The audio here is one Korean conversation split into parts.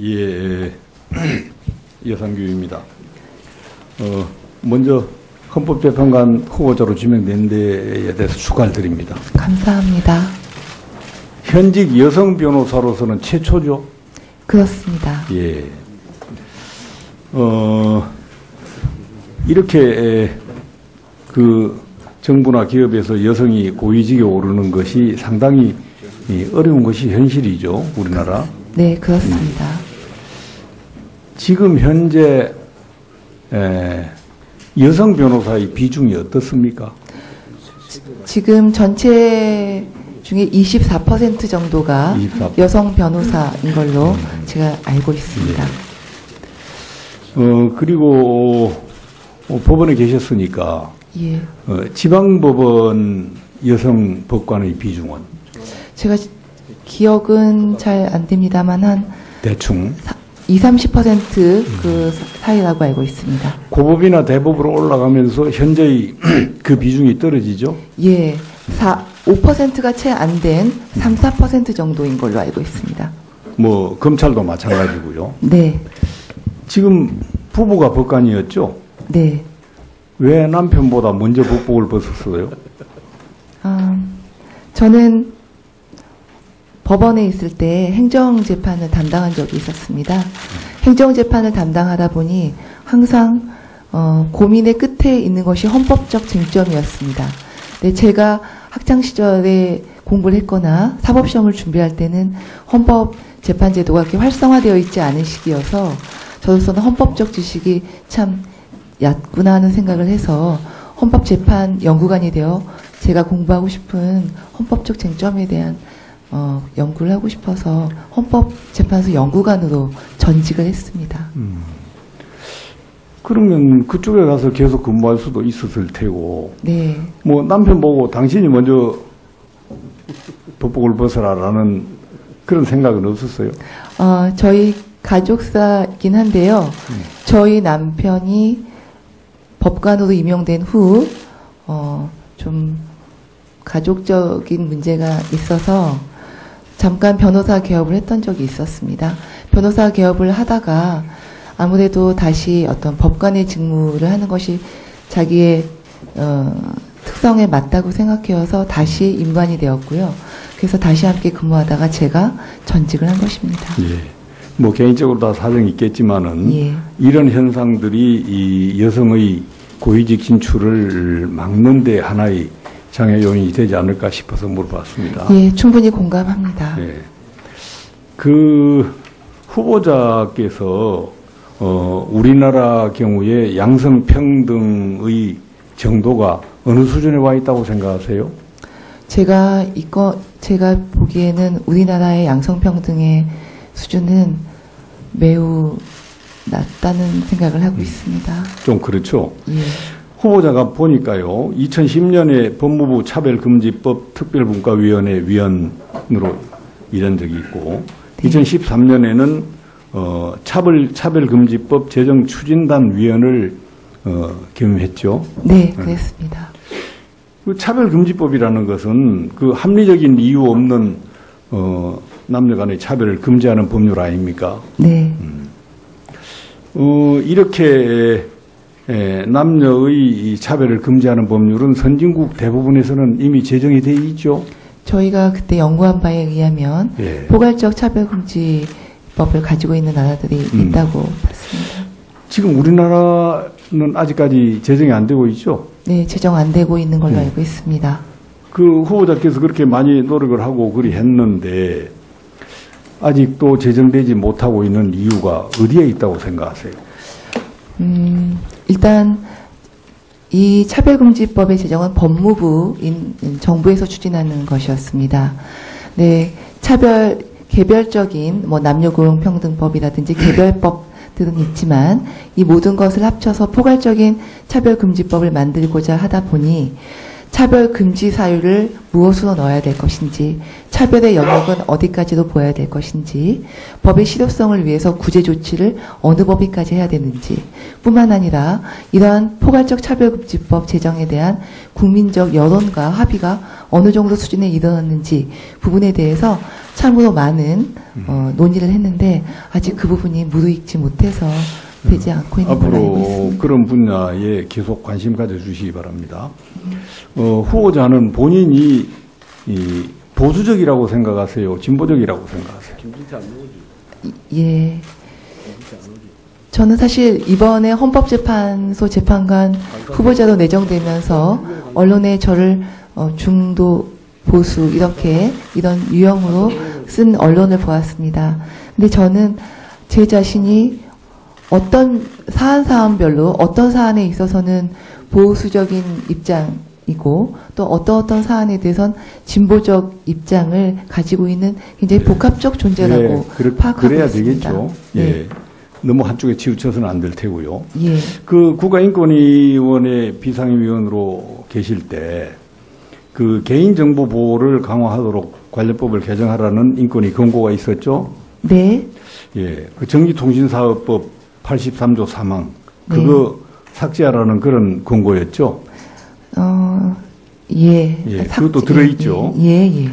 예, 여상규입니다. 먼저 헌법재판관 후보자로 지명된 데에 대해서 축하를 드립니다. 감사합니다. 현직 여성 변호사로서는 최초죠? 그렇습니다. 예. 이렇게 그 정부나 기업에서 여성이 고위직에 오르는 것이 상당히 어려운 것이 현실이죠, 우리나라. 네, 그렇습니다. 지금 현재 여성 변호사의 비중이 어떻습니까? 지금 전체 중에 24% 정도가 24%. 여성 변호사인 걸로 제가 알고 있습니다. 네. 그리고 법원에 계셨으니까 예. 지방법원 여성 법관의 비중은? 제가 기억은 잘 안 됩니다만 한 대충 20~30% 그 사이라고 알고 있습니다. 고법이나 대법으로 올라가면서 현재의 그 비중이 떨어지죠? 예. 5%가 채 안 된 3~4% 정도인 걸로 알고 있습니다. 뭐 검찰도 마찬가지고요. 네. 지금 부부가 법관이었죠? 네. 왜 남편보다 먼저 법복을 벗었어요? 저는 법원에 있을 때 행정재판을 담당한 적이 있었습니다. 행정재판을 담당하다 보니 항상 고민의 끝에 있는 것이 헌법적 쟁점이었습니다. 네, 제가 학창시절에 공부를 했거나 사법시험을 준비할 때는 헌법재판제도가 그렇게 활성화되어 있지 않은 시기여서 저로서는 헌법적 지식이 참 얕구나 하는 생각을 해서 헌법재판 연구관이 되어 제가 공부하고 싶은 헌법적 쟁점에 대한 연구를 하고 싶어서 헌법재판소 연구관으로 전직을 했습니다. 그러면 그쪽에 가서 계속 근무할 수도 있었을 테고. 네. 뭐 남편 보고 당신이 먼저 법복을 벗어라라는 그런 생각은 없었어요? 저희 가족사이긴 한데요. 저희 남편이 법관으로 임용된 후 좀 가족적인 문제가 있어서 잠깐 변호사 개업을 했던 적이 있었습니다. 변호사 개업을 하다가 아무래도 다시 어떤 법관의 직무를 하는 것이 자기의 특성에 맞다고 생각해서 다시 임관이 되었고요. 그래서 다시 함께 근무하다가 제가 전직을 한 것입니다. 예. 뭐 개인적으로 다 사정이 있겠지만은 예. 이런 현상들이 이 여성의 고위직 진출을 막는 데 하나의 장애 요인이 되지 않을까 싶어서 물어봤습니다. 예, 충분히 공감합니다. 예. 그 후보자께서 우리나라 경우에 양성평등의 정도가 어느 수준에 와 있다고 생각하세요? 제가 보기에는 우리나라의 양성평등의 수준은 매우 낮다는 생각을 하고 있습니다. 좀 그렇죠. 예. 후보자가 보니까요, 2010년에 법무부 차별금지법 특별분과위원회 위원으로 일한 적이 있고, 네. 2013년에는 차별금지법 제정추진단 위원을 겸임했죠. 네, 그랬습니다. 그 차별금지법이라는 것은 그 합리적인 이유 없는 남녀 간의 차별을 금지하는 법률 아닙니까? 네. 이렇게 남녀의 차별을 금지하는 법률은 선진국 대부분에서는 이미 제정이 되어 있죠. 저희가 그때 연구한 바에 의하면 예. 포괄적 차별금지법을 가지고 있는 나라들이 있다고 봤습니다. 지금 우리나라는 아직까지 제정이 안 되고 있죠? 네, 제정 안 되고 있는 걸로 알고 있습니다. 그 후보자께서 그렇게 많이 노력을 하고 그리 했는데 아직도 제정되지 못하고 있는 이유가 어디에 있다고 생각하세요? 일단 이 차별금지법의 제정은 법무부인 정부에서 추진하는 것이었습니다. 네, 개별적인 뭐 남녀고용평등법이라든지 개별법들은 있지만 이 모든 것을 합쳐서 포괄적인 차별금지법을 만들고자 하다 보니 차별 금지 사유를 무엇으로 넣어야 될 것인지, 차별의 영역은 어디까지도 보여야 될 것인지, 법의 실효성을 위해서 구제 조치를 어느 법위까지 해야 되는지, 뿐만 아니라 이러한 포괄적 차별금지법 제정에 대한 국민적 여론과 합의가 어느 정도 수준에 이르렀는지 부분에 대해서 참으로 많은 논의를 했는데 아직 그 부분이 무르익지 못해서 되지 않고 있는 걸로 알고 앞으로 있습니다. 그런 분야에 계속 관심 가져주시기 바랍니다. 후보자는 본인이 보수적이라고 생각하세요? 진보적이라고 생각하세요? 예. 저는 사실 이번에 헌법재판소 재판관 후보자로 내정되면서 언론에 저를 중도 보수 이런 유형으로 쓴 언론을 보았습니다. 근데 저는 제 자신이 어떤 사안별로 어떤 사안에 있어서는 보수적인 입장이고 또 어떤 사안에 대해선 진보적 입장을 가지고 있는 굉장히 복합적 존재라고 파악하고 그래야 있습니다. 되겠죠. 네. 예. 너무 한쪽에 치우쳐서는 안 될 테고요. 예. 그 국가인권위원회 비상임위원으로 계실 때 그 개인정보 보호를 강화하도록 관련법을 개정하라는 인권위 권고가 있었죠. 네. 예. 그 정기통신사업법 83조 3항 그거 삭제하라는 그런 권고였죠. 예. 예. 그것도 들어있죠. 예.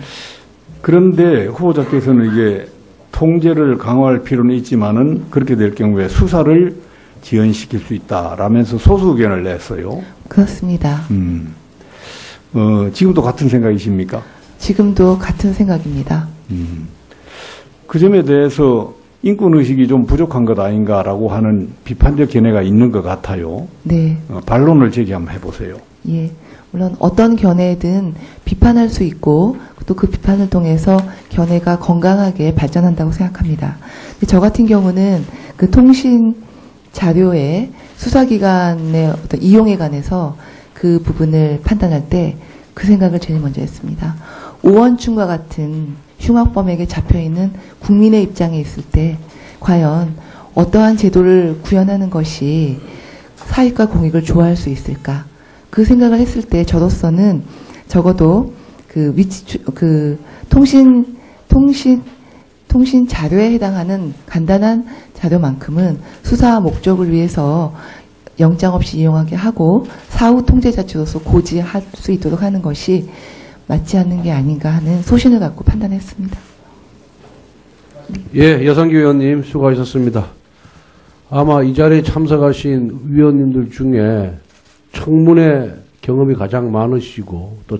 그런데 후보자께서는 이게 통제를 강화할 필요는 있지만은 그렇게 될 경우에 수사를 지연시킬 수 있다라면서 소수 의견을 냈어요. 그렇습니다. 지금도 같은 생각이십니까? 지금도 같은 생각입니다. 그 점에 대해서 인권의식이 좀 부족한 것 아닌가라고 하는 비판적 견해가 있는 것 같아요. 네. 반론을 제기 한번 해보세요. 예. 물론 어떤 견해든 비판할 수 있고 또 그 비판을 통해서 견해가 건강하게 발전한다고 생각합니다. 근데 저 같은 경우는 그 통신 자료의 수사기관의 어떤 이용에 관해서 그 부분을 판단할 때 그 생각을 제일 먼저 했습니다. 오원춘과 같은 흉악범에게 잡혀있는 국민의 입장에 있을 때 과연 어떠한 제도를 구현하는 것이 사익과 공익을 조화할 수 있을까? 그 생각을 했을 때 저로서는 적어도 통신 자료에 해당하는 간단한 자료만큼은 수사 목적을 위해서 영장 없이 이용하게 하고 사후 통제 자체로서 고지할 수 있도록 하는 것이 맞지 않는 게 아닌가 하는 소신을 갖고 판단했습니다. 예, 여성기 의원님 수고하셨습니다. 아마 이 자리에 참석하신 위원님들 중에 청문회 경험이 가장 많으시고 또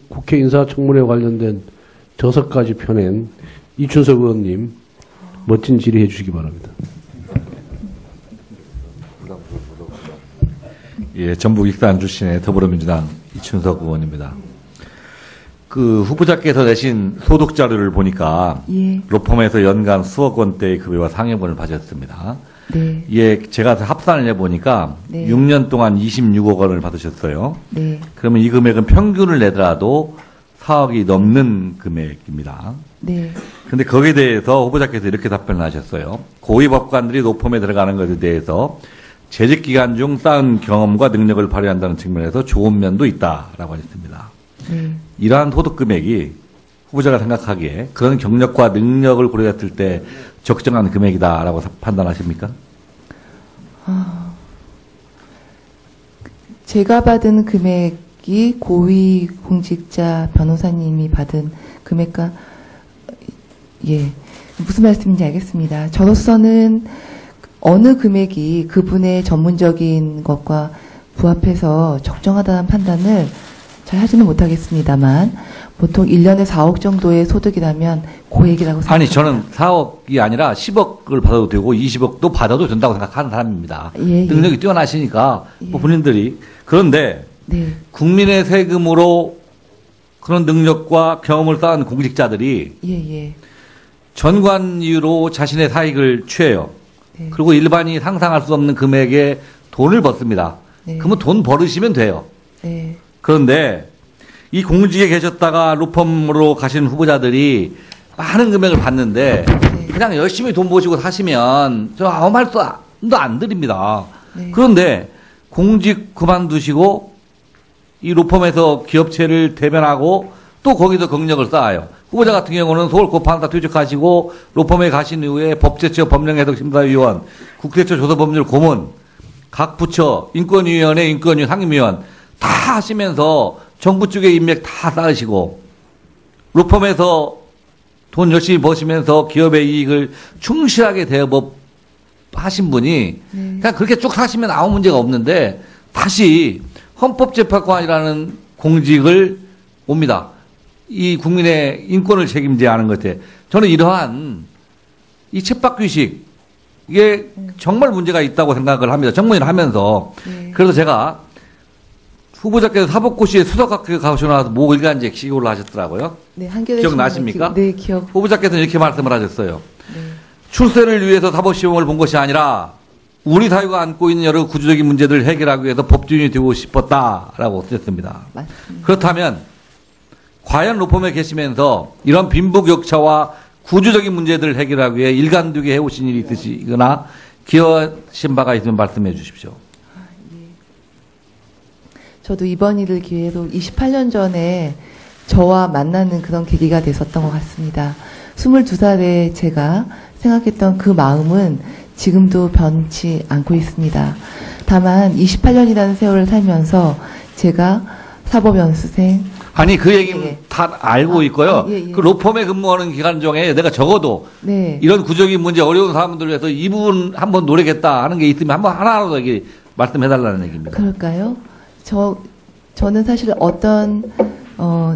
국회 인사청문회 관련된 저서까지 펴낸 이춘석 의원님 멋진 질의해 주시기 바랍니다. 예, 전북 익산 출신의 더불어민주당 이춘석 의원입니다. 그 후보자께서 내신 소득 자료를 보니까 예. 로펌에서 연간 수억 원대의 급여와 상여금을 받으셨습니다. 네. 예, 제가 합산을 해보니까 네. 6년 동안 26억 원을 받으셨어요. 네. 그러면 이 금액은 평균을 내더라도 4억이 넘는 금액입니다. 네. 그런데 거기에 대해서 후보자께서 이렇게 답변을 하셨어요. 고위 법관들이 로펌에 들어가는 것에 대해서 재직 기간 중 쌓은 경험과 능력을 발휘한다는 측면에서 좋은 면도 있다라고 하셨습니다. 네. 이러한 소득 금액이 후보자가 생각하기에 그런 경력과 능력을 고려했을 때 적정한 금액이다라고 판단하십니까? 제가 받은 금액이 고위 공직자 변호사님이 받은 금액과 예 무슨 말씀인지 알겠습니다. 저로서는 어느 금액이 그분의 전문적인 것과 부합해서 적정하다는 판단을 잘 하지는 못하겠습니다만 보통 1년에 4억 정도의 소득이라면 고액이라고 생각합니다. 아니 저는 4억이 아니라 10억을 받아도 되고 20억도 받아도 된다고 생각하는 사람입니다. 예. 능력이 뛰어나시니까 뭐 예. 본인들이 그런데 네. 국민의 세금으로 그런 능력과 경험을 쌓은 공직자들이 예. 전관 이유로 자신의 사익을 취해요. 네. 그리고 일반이 상상할 수 없는 금액의 돈을 벗습니다. 네. 그러면 돈 벌으시면 돼요. 네. 그런데 이 공직에 계셨다가 로펌으로 가신 후보자들이 많은 금액을 받는데 네. 그냥 열심히 돈 버시고 사시면 저 아무 말도 안 드립니다. 네. 그런데 공직 그만두시고 이 로펌에서 기업체를 대변하고 또 거기서 경력을 쌓아요. 후보자 같은 경우는 서울 고판사 퇴직하시고 로펌에 가신 이후에 법제처 법령해석심사위원, 국세처 조사법률 고문, 각 부처 인권위원회 인권위 상임위원 다 하시면서 정부 쪽의 인맥 다 쌓으시고 로펌에서 돈 열심히 버시면서 기업의 이익을 충실하게 대업하신 분이 그냥 그렇게 쭉 사시면 아무 문제가 없는데 다시 헌법재판관이라는 공직을 옵니다. 이 국민의 인권을 책임져야 하는 것에 저는 이러한 이 쳇바퀴식 이게 정말 문제가 있다고 생각을 합니다. 정무위를 하면서. 그래서 제가 후보자께서 사법고시에 수석학교 가셔서 모의관직 시골을 하셨더라고요. 네, 한겨레 기억나십니까? 네, 기억. 후보자께서는 이렇게 말씀을 하셨어요. 네. 출세를 위해서 사법시험을 본 것이 아니라 우리 사회가 안고 있는 여러 구조적인 문제들을 해결하기 위해서 법조인이 되고 싶었다라고 쓰셨습니다. 맞습니다. 그렇다면 과연 로펌에 계시면서 이런 빈부격차와 구조적인 문제들을 해결하기 위해 일관되게 해오신 일이 있으시거나 기여하신 바가 있으면 말씀해 주십시오. 저도 이번 일을 기회로 28년 전에 저와 만나는 그런 계기가 됐었던 것 같습니다. 22살에 제가 생각했던 그 마음은 지금도 변치 않고 있습니다. 다만 28년이라는 세월을 살면서 제가 사법연수생, 아니 그 얘기는 예. 다 알고 있고요. 예. 그 로펌에 근무하는 기간 중에 내가 적어도 네, 이런 구조적인 문제 어려운 사람들을 위해서 이 부분 한번 노력했다 하는 게 있으면 한번 하나라도 얘기 말씀해달라는 얘기입니다. 그럴까요? 저는 사실 어떤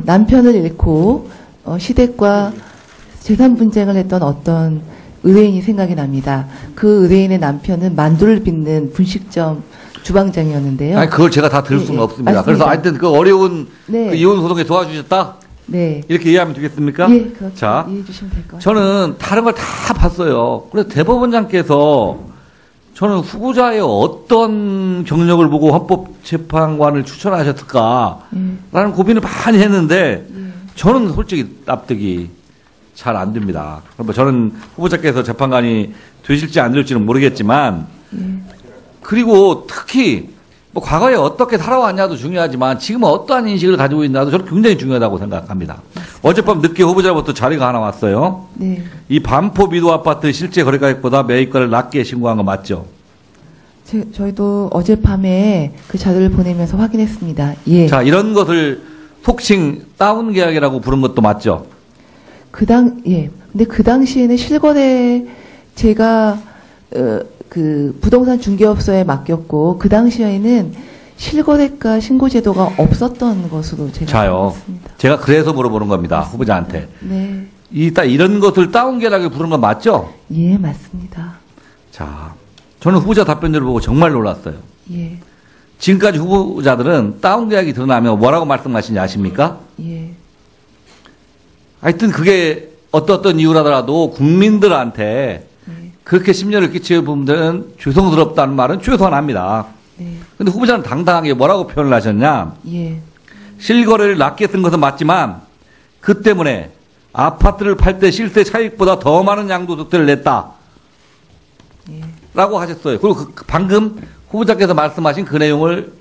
남편을 잃고 시댁과 재산 분쟁을 했던 어떤 의뢰인이 생각이 납니다. 그 의뢰인의 남편은 만두를 빚는 분식점 주방장이었는데요. 아니 그걸 제가 다 들을 예, 수는 예. 없습니다. 맞습니다. 그래서 하여튼 그 어려운 네. 그 이혼 소송에 도와주셨다 네, 이렇게 이해하면 되겠습니까? 예, 그렇게 자, 이해해 주시면 될 것 같아요. 저는 다른 걸 다 봤어요. 그래서 대법원장께서 저는 후보자의 어떤 경력을 보고 헌법재판관을 추천하셨을까라는 고민을 많이 했는데 저는 솔직히 납득이 잘 안 됩니다. 뭐 저는 후보자께서 재판관이 되실지 안 될지는 모르겠지만 그리고 특히 뭐 과거에 어떻게 살아왔냐도 중요하지만 지금은 어떠한 인식을 가지고 있나도 저는 굉장히 중요하다고 생각합니다. 어젯밤 늦게 후보자로부터 자료가 하나 왔어요. 네, 이 반포 미도 아파트 실제 거래가액보다 매입가를 낮게 신고한 거 맞죠? 저희도 어젯밤에 그 자료를 보내면서 확인했습니다. 예. 자, 이런 것을 속칭 다운 계약이라고 부른 것도 맞죠? 예. 근데 그 당시에는 실거래 제가 그 부동산 중개업소에 맡겼고 그 당시에는 실거래가 신고 제도가 없었던 것으로 제가 자요. 알고 있습니다. 제가 그래서 물어보는 겁니다. 후보자한테. 네. 이런 것을 다운 계약을 부른 건 맞죠? 예, 맞습니다. 자, 저는 후보자 답변들을 보고 정말 놀랐어요. 예. 지금까지 후보자들은 다운 계약이 드러나면 뭐라고 말씀하시는지 아십니까? 예. 하여튼 그게 어떤 이유라더라도 국민들한테 그렇게 심려를 끼치는 부분들은 죄송스럽다는 말은 최소한 합니다. 네. 근데 후보자는 당당하게 뭐라고 표현을 하셨냐? 예. 실거래를 낮게 쓴 것은 맞지만 그 때문에 아파트를 팔 때 실세 차익보다 더 많은 양도소득세를 냈다. 예. 라고 하셨어요. 그리고 방금 후보자께서 말씀하신 그 내용을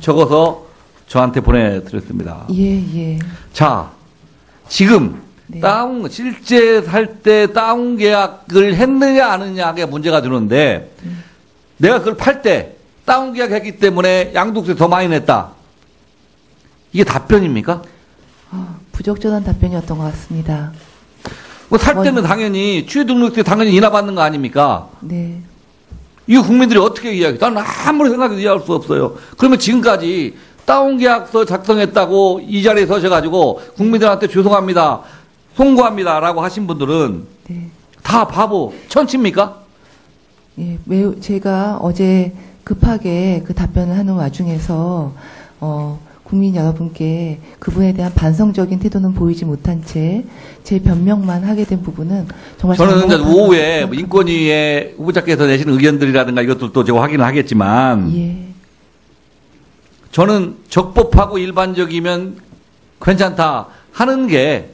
적어서 저한테 보내드렸습니다. 예, 예. 자, 지금 네. 실제 살 때 다운 계약을 했느냐 안 했느냐가 문제가 되는데 내가 그걸 팔 때 다운 계약했기 때문에 양도세 더 많이 냈다. 이게 답변입니까? 부적절한 답변이었던 것 같습니다. 뭐 살 때는 당연히 취등록세 당연히 인하받는 거 아닙니까? 네. 이거 국민들이 어떻게 이해하겠어? 나는 아무리 생각해도 이해할 수 없어요. 그러면 지금까지 다운 계약서 작성했다고 이 자리에 서셔가지고 국민들한테 죄송합니다, 송구합니다라고 하신 분들은 네. 다 바보, 천치입니까? 예, 매우 제가 어제 급하게 그 답변을 하는 와중에서 국민 여러분께 그분에 대한 반성적인 태도는 보이지 못한 채 제 변명만 하게 된 부분은 정말 저는 이제 잘못한 오후에 것 인권위에 후보자께서 내신 의견들이라든가 이것들도 제가 확인을 하겠지만 예, 저는 적법하고 일반적이면 괜찮다 하는 게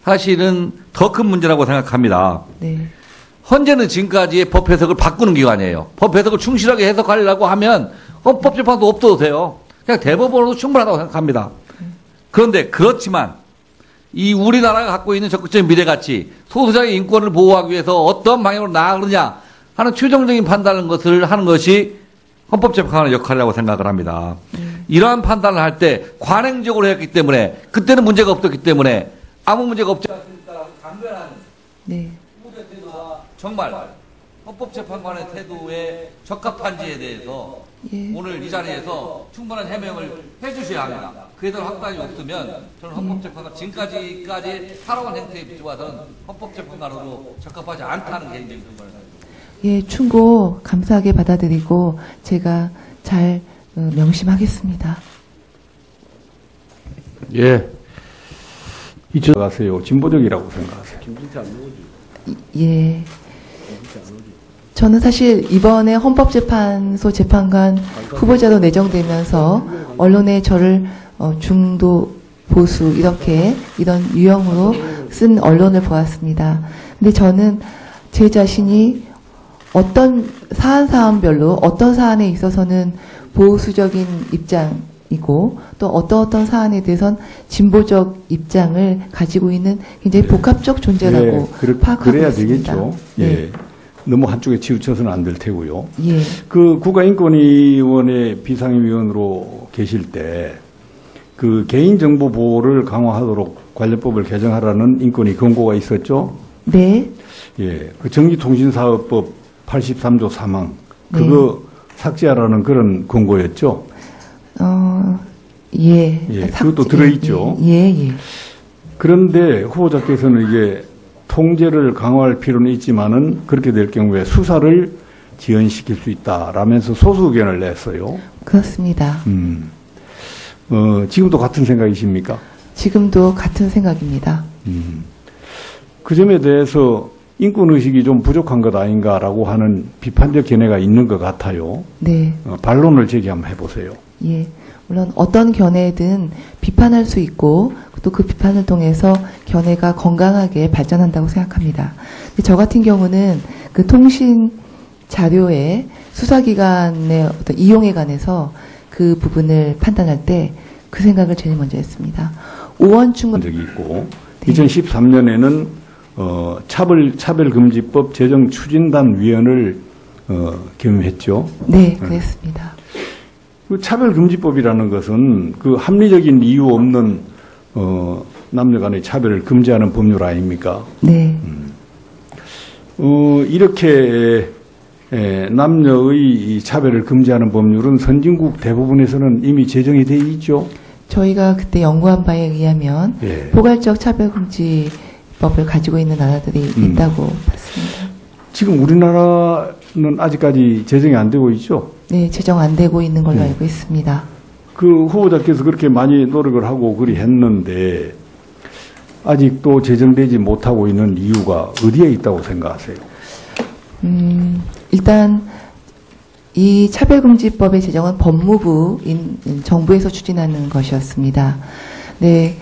사실은 더 큰 문제라고 생각합니다. 네, 헌재는 지금까지의 법 해석을 바꾸는 기관이에요. 법 해석을 충실하게 해석하려고 하면 헌법재판도 없어도 돼요. 그냥 대법원으로도 충분하다고 생각합니다. 그런데 그렇지만 이 우리나라가 갖고 있는 적극적인 미래가치, 소수자의 인권을 보호하기 위해서 어떤 방향으로 나아가느냐 하는 최종적인 판단을 하는 것이 헌법재판관의 역할이라고 생각을 합니다. 이러한 판단을 할 때 관행적으로 했기 때문에 그때는 문제가 없었기 때문에 아무 문제가 없지 않습니다라고 강변하는 네. 후보자 태도가 정말 헌법재판관의 태도에 적합한지에 대해서 예. 오늘 이 자리에서 충분한 해명을 해주셔야 합니다. 그에 대한 확답이 없으면 저는 헌법재판관 지금까지 살아온 행태에 비추어서는 헌법재판관으로 적합하지 않다는 개인적인 생각을 합니다. 예, 충고 감사하게 받아들이고 제가 잘 명심하겠습니다. 예. 생각하세요? 진보적이라고 생각하세요? 예. 저는 사실 이번에 헌법재판소 재판관 후보자로 내정되면서 언론에 저를 중도 보수 이런 유형으로 쓴 언론을 보았습니다. 근데 저는 제 자신이 어떤 사안별로 어떤 사안에 있어서는 보수적인 입장이고 또 어떤 사안에 대해서는 진보적 입장을 가지고 있는 굉장히 복합적 존재라고 파악하고 그래야 있습니다. 되겠죠. 예. 네. 너무 한쪽에 치우쳐서는 안 될 테고요. 예. 그 국가인권위원회 비상위원으로 계실 때 그 개인정보 보호를 강화하도록 관련법을 개정하라는 인권위 권고가 있었죠. 네. 예. 그 정기통신사업법 83조 3항 그거 삭제하라는 그런 권고였죠. 예. 예. 그것도 들어있죠. 예. 그런데 후보자께서는 이게 통제를 강화할 필요는 있지만은 그렇게 될 경우에 수사를 지연시킬 수 있다라면서 소수 의견을 냈어요. 그렇습니다. 지금도 같은 생각이십니까? 지금도 같은 생각입니다. 그 점에 대해서 인권의식이 좀 부족한 것 아닌가라고 하는 비판적 견해가 있는 것 같아요. 네. 반론을 제기 한번 해보세요. 예. 물론 어떤 견해든 비판할 수 있고 또 그 비판을 통해서 견해가 건강하게 발전한다고 생각합니다. 근데 저 같은 경우는 그 통신 자료의 수사기관의 어떤 이용에 관해서 그 부분을 판단할 때 그 생각을 제일 먼저 했습니다. 오원충 적이 있고 네. 2013년에는 차별금지법 제정추진단위원을 겸임했죠. 네, 그랬습니다. 그 차별금지법이라는 것은 그 합리적인 이유 없는 남녀 간의 차별을 금지하는 법률 아닙니까? 네. 이렇게 남녀의 이 차별을 금지하는 법률은 선진국 대부분에서는 이미 제정이 돼 있죠. 저희가 그때 연구한 바에 의하면 예. 포괄적 차별금지법을 가지고 있는 나라들이 있다고 봤습니다. 지금 우리나라는 아직까지 제정이 안 되고 있죠. 네, 제정 안 되고 있는 걸로 알고 있습니다. 그 후보자께서 그렇게 많이 노력을 하고 그리 했는데 아직도 제정되지 못하고 있는 이유가 어디에 있다고 생각하세요? 일단 이 차별금지법의 제정은 법무부인 정부에서 추진하는 것이었습니다. 네,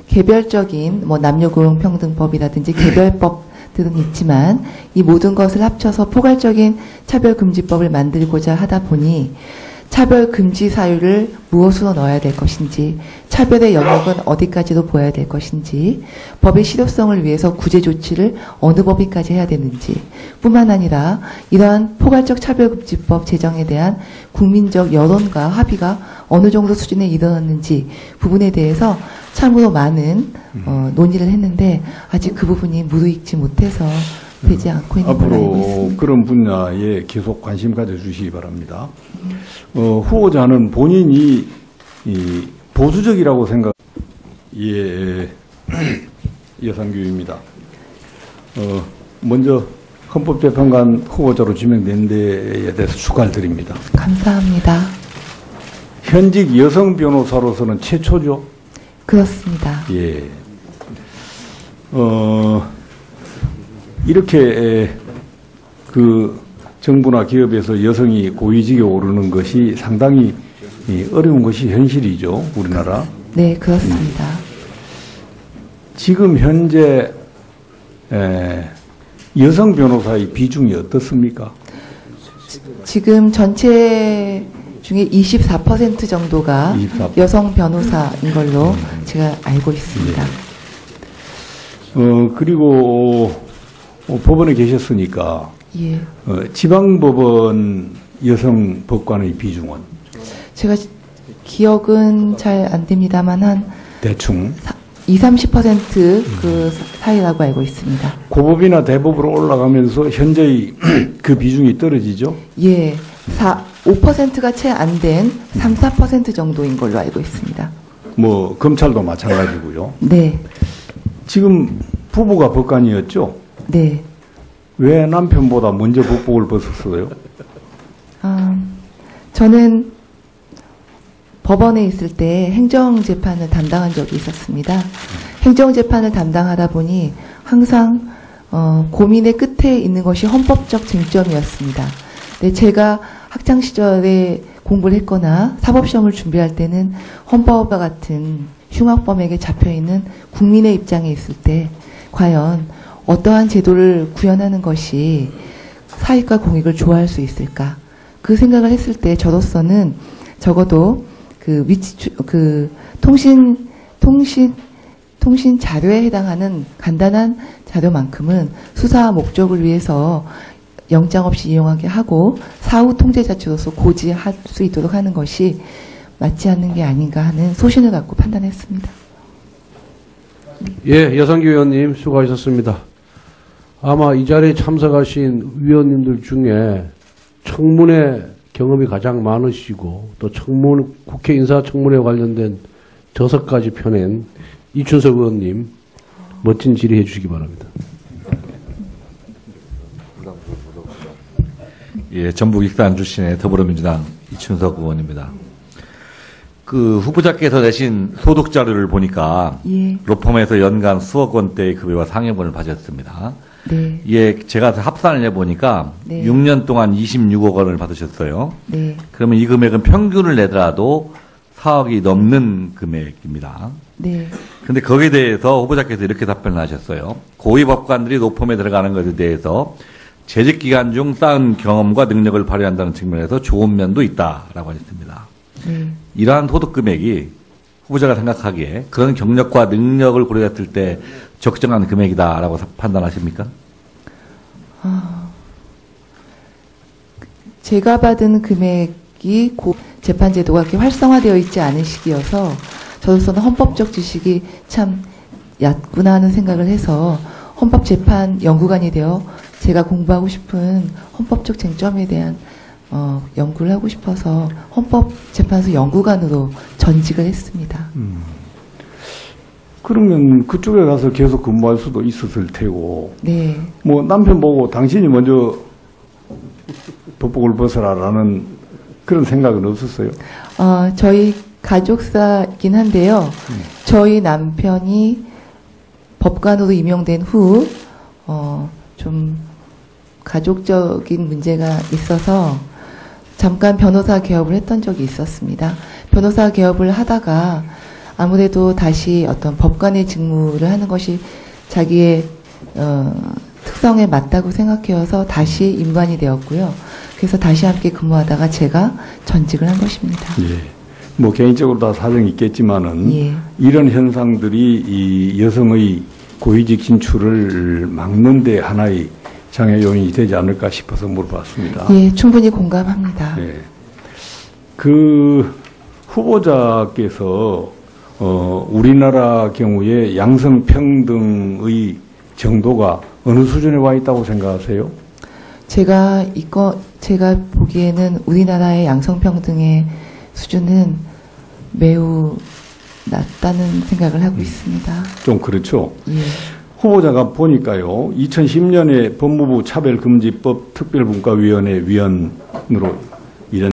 개별적인 남녀고용평등법이라든지 개별법들은 있지만 이 모든 것을 합쳐서 포괄적인 차별금지법을 만들고자 하다 보니 차별금지 사유를 무엇으로 넣어야 될 것인지, 차별의 영역은 어디까지도 보여야 될 것인지, 법의 실효성을 위해서 구제 조치를 어느 법위까지 해야 되는지, 뿐만 아니라 이러한 포괄적 차별금지법 제정에 대한 국민적 여론과 합의가 어느 정도 수준에 이르렀는지 부분에 대해서 참으로 많은 논의를 했는데 아직 그 부분이 무르익지 못해서 되지 않고 있는 걸로 알고 앞으로 있습니다. 그런 분야에 계속 관심 가져주시기 바랍니다. 후보자는 본인이 이 보수적이라고 생각. 예, 여상규입니다. 먼저 헌법재판관 후보자로 지명된 데에 대해서 축하를 드립니다. 감사합니다. 현직 여성 변호사로서는 최초죠. 그렇습니다. 예. 이렇게 그 정부나 기업에서 여성이 고위직에 오르는 것이 상당히 어려운 것이 현실이죠, 우리나라. 네, 그렇습니다. 지금 현재 여성 변호사의 비중이 어떻습니까? 지금 전체 중에 24% 정도가 24%. 여성 변호사인 걸로 제가 알고 있습니다. 그리고 법원에 계셨으니까 예. 지방법원 여성 법관의 비중은 제가 기억은 잘 안 됩니다만 한 대충 20-30% 사이라고 알고 있습니다. 고법이나 대법으로 올라가면서 현재의 그 비중이 떨어지죠? 예. 5%가 채 안 된 3-4% 정도인 걸로 알고 있습니다. 뭐 검찰도 마찬가지고요. 네. 지금 부부가 법관이었죠? 네. 왜 남편보다 먼저 법복을 벗었어요? 저는 법원에 있을 때 행정재판을 담당한 적이 있었습니다. 행정재판을 담당하다 보니 항상 고민의 끝에 있는 것이 헌법적 쟁점이었습니다. 근데 제가 학창 시절에 공부를 했거나 사법시험을 준비할 때는 헌법과 같은 흉악범에게 잡혀있는 국민의 입장에 있을 때 과연 어떠한 제도를 구현하는 것이 사익과 공익을 조화할 수 있을까? 그 생각을 했을 때 저로서는 적어도 통신 자료에 해당하는 간단한 자료만큼은 수사 목적을 위해서 영장 없이 이용하게 하고 사후 통제자체로서 고지할 수 있도록 하는 것이 맞지 않는 게 아닌가 하는 소신을 갖고 판단했습니다. 예, 여성기 의원님 수고하셨습니다. 아마 이 자리에 참석하신 위원님들 중에 청문회 경험이 가장 많으시고 또 국회 인사청문회 관련된 저서까지 펴낸 이춘석 의원님 멋진 질의해 주시기 바랍니다. 예, 전북 익산 출신의 더불어민주당 이춘석 의원입니다. 그 후보자께서 내신 소득 자료를 보니까 예. 로펌에서 연간 수억 원대의 급여와 상여금을 받으셨습니다. 네. 예, 제가 합산을 해보니까 네. 6년 동안 26억 원을 받으셨어요. 네. 그러면 이 금액은 평균을 내더라도 4억이 넘는 금액입니다. 네. 근데 거기에 대해서 후보자께서 이렇게 답변을 하셨어요. 고위 법관들이 노펌에 들어가는 것에 대해서 재직 기간 중 쌓은 경험과 능력을 발휘한다는 측면에서 좋은 면도 있다라고 하셨습니다. 네. 이러한 소득 금액이 후보자가 생각하기에 그런 경력과 능력을 고려했을 때 적정한 금액이다라고 판단하십니까? 제가 받은 금액이 재판제도가 그렇게 활성화되어 있지 않은 시기여서 저로서는 헌법적 지식이 참 얕구나 하는 생각을 해서 헌법재판 연구관이 되어 제가 공부하고 싶은 헌법적 쟁점에 대한 연구를 하고 싶어서 헌법재판소 연구관으로 전직을 했습니다. 그러면 그쪽에 가서 계속 근무할 수도 있었을 테고, 네. 뭐 남편 보고 당신이 먼저 법복을 벗어라라는 그런 생각은 없었어요? 저희 가족사이긴 한데요. 저희 남편이 법관으로 임용된 후, 좀 가족적인 문제가 있어서 잠깐 변호사 개업을 했던 적이 있었습니다. 변호사 개업을 하다가 아무래도 다시 어떤 법관의 직무를 하는 것이 자기의 특성에 맞다고 생각해서 다시 임관이 되었고요. 그래서 다시 함께 근무하다가 제가 전직을 한 것입니다. 예. 뭐 개인적으로 다 사정이 있겠지만은 예. 이런 현상들이 이 여성의 고위직 진출을 막는 데 하나의 장애 요인이 되지 않을까 싶어서 물어봤습니다. 예, 충분히 공감합니다. 예. 그 후보자께서 우리나라 경우에 양성평등의 정도가 어느 수준에 와 있다고 생각하세요? 제가 보기에는 우리나라의 양성평등의 수준은 매우 낮다는 생각을 하고 있습니다. 좀 그렇죠. 예. 후보자가 보니까요, 2010년에 법무부 차별금지법 특별분과위원회 위원으로